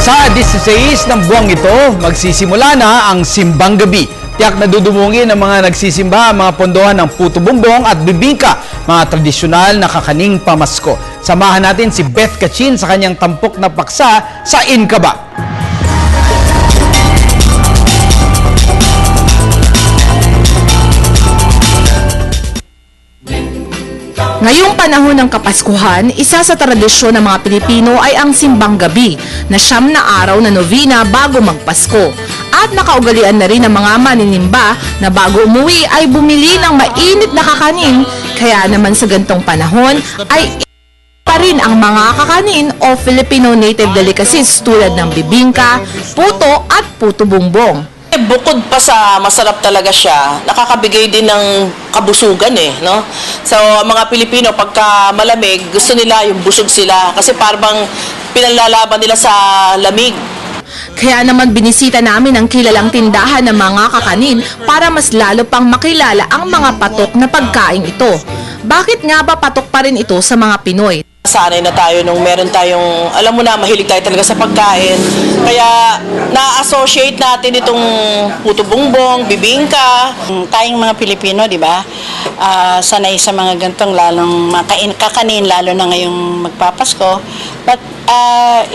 Sa 16 ng buwang ito, magsisimula na ang Simbang Gabi. Tiyak na dudumungin ng mga nagsisimba ang mga pondohan ng puto bumbong at bibingka, mga tradisyonal na kakaning pamasko. Samahan natin si Beth Kachin sa kanyang tampok na paksa sa Inkaba. Ngayong panahon ng Kapaskuhan, isa sa tradisyon ng mga Pilipino ay ang Simbang Gabi, na 9 na araw na novena bago magpasko. At nakaugalian na rin ng mga maninimba na bago umuwi ay bumili ng mainit na kakanin, kaya naman sa gantong panahon ay pa rin ang mga kakanin o Filipino native delicacies tulad ng bibingka, puto at puto bumbong. Bukod pa sa masarap talaga siya, nakakabigay din ng kabusugan no? So, mga Pilipino, pagka malamig, gusto nila yung busog sila kasi parang pinalalaban nila sa lamig. Kaya naman binisita namin ang kilalang tindahan ng mga kakanin para mas lalo pang makilala ang mga patok na pagkain ito. Bakit nga ba patok pa rin ito sa mga Pinoy? Sanay na tayo nung meron tayong, alam mo na, mahilig tayo talaga sa pagkain. Kaya na-associate natin itong puto bumbong, bibingka. Tayong mga Pilipino, di ba? Sanay sa mga gantong lalong kakanin, lalo na ngayong magpapasko. But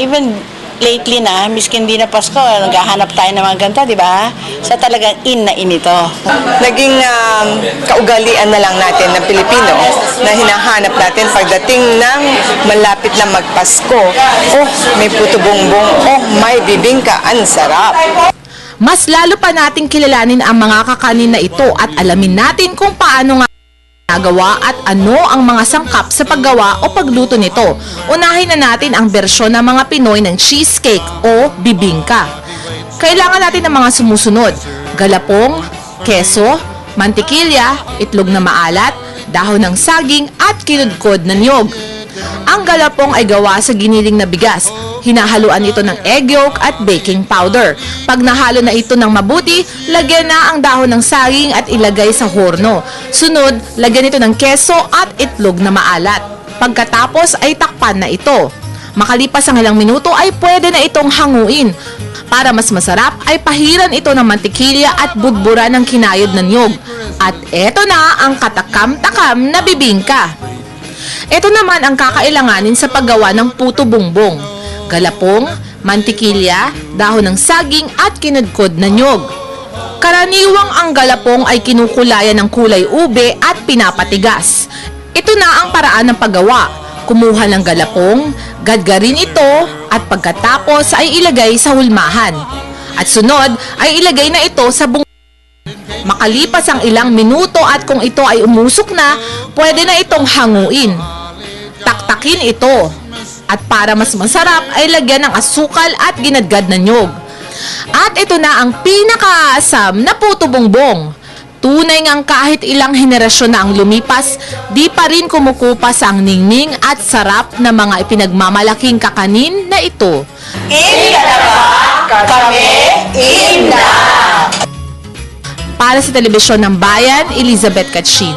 even lately na, miskin di na Pasko, naghahanap tayo ng mga ganito, di ba? Sa talagang in ito. Naging kaugalian na lang natin ng Pilipino na hinahanap natin pagdating ng malapit na magpasko. Oh, may puto bumbong. Oh, may bibingka. Ang sarap. Mas lalo pa nating kilalanin ang mga kakanin na ito at alamin natin kung paano nga nagawa at ano ang mga sangkap sa paggawa o pagluto nito. Unahin na natin ang bersyon ng mga Pinoy ng cheesecake o bibingka. Kailangan natin ng mga sumusunod: galapong, keso, mantikilya, itlog na maalat, dahon ng saging at kinudkod na niyog. Ang galapong ay gawa sa giniling na bigas. Hinahaluan ito ng egg yolk at baking powder. Pag nahalo na ito ng mabuti, lagyan na ang dahon ng saging at ilagay sa horno. Sunod, lagyan ito ng keso at itlog na maalat. Pagkatapos ay takpan na ito. Makalipas ang ilang minuto ay pwede na itong hanguin. Para mas masarap ay pahiran ito ng mantikilya at budbura ng kinayod na niyog. At eto na ang katakam-takam na bibingka. Ito naman ang kakailanganin sa paggawa ng puto bumbong: galapong, mantikilya, dahon ng saging at kinudkod na niyog. Karaniwang ang galapong ay kinukulayan ng kulay ube at pinapatigas. Ito na ang paraan ng paggawa: kumuha ng galapong, gadgarin ito at pagkatapos ay ilagay sa hulmahan. At sunod ay ilagay na ito sa Makalipas ang ilang minuto at kung ito ay umusok na, pwede na itong hanguin. Taktakin ito. At para mas masarap ay lagyan ng asukal at ginadgad na niyog. At ito na ang pinakaasam na puto bumbong. Tunay ngang kahit ilang henerasyon na ang lumipas, di pa rin kumukupas ang ningning at sarap na mga ipinagmamalaking kakanin na ito. Inkaba, kami, Inda! Para sa Telebisyon ng Bayan, Elizabeth Kachin.